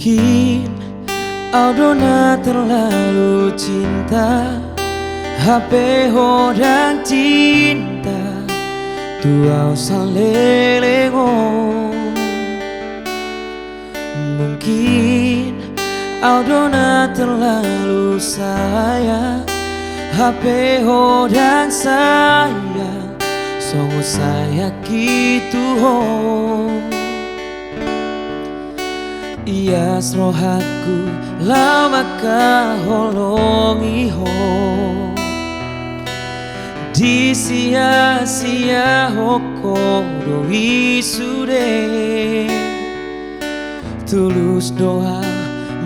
Mungkin Aldona terlalu cinta HP orang cinta Tuau salelengo. Mungkin Aldona terlalu sayang HP orang sayang Songo saya gitu ho. Iya rohaku lama kaholongi ho. Di sia-sia hoko doi sude. Tulus doa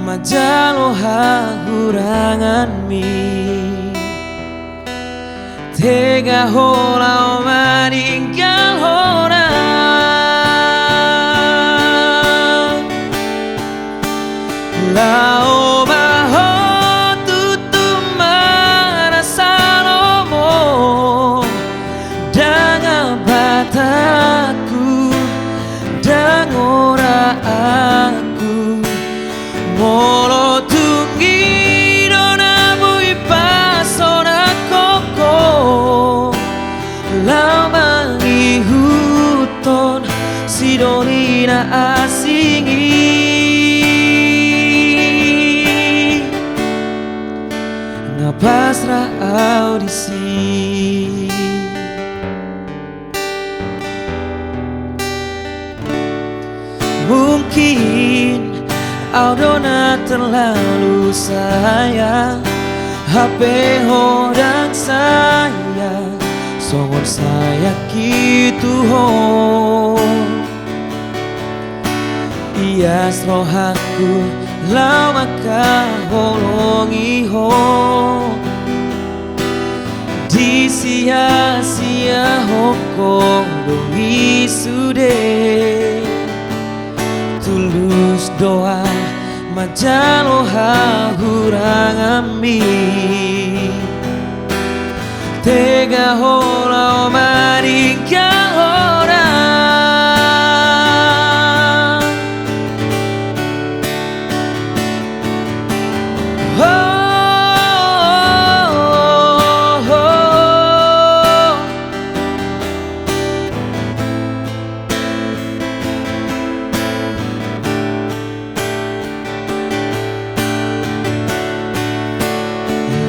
majalo hagurangan mi. Tega hola meninggal orang. Lao baho tutu marasa lomo. Dengan bataku dan ora aku molo tunggi dona bui pasona koko. Lama di huton sidolina asingi. Pasrah audisi. Mungkin Aldona terlalu sayang HP orang sayang Songon saya gitu ho. Iya rohaku lama kaholongi ho. Di sia-sia hoko doi sude. Tulus doa majalo hahurang ami. Tega hola meninggal orang.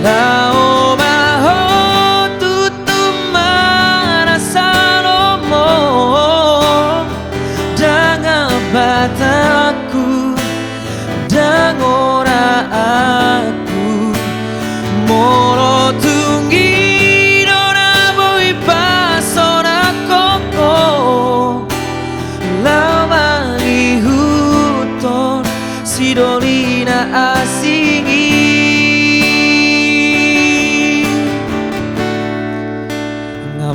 Lao baho tutu marasa lomo. Dengan bataku dan ora aku molo tunggi dona bui pasona koko. Lama di huton sidolina asingi.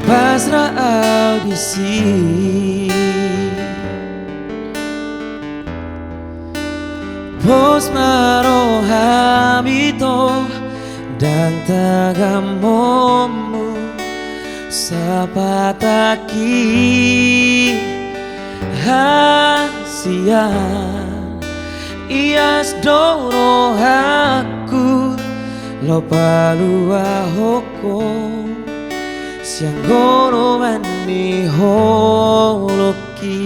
Pasrah audisi. Pos maro habito dan tagamomu sapataki hasia. Ias doro aku lopa lua hoko. Siang goro mani holoki.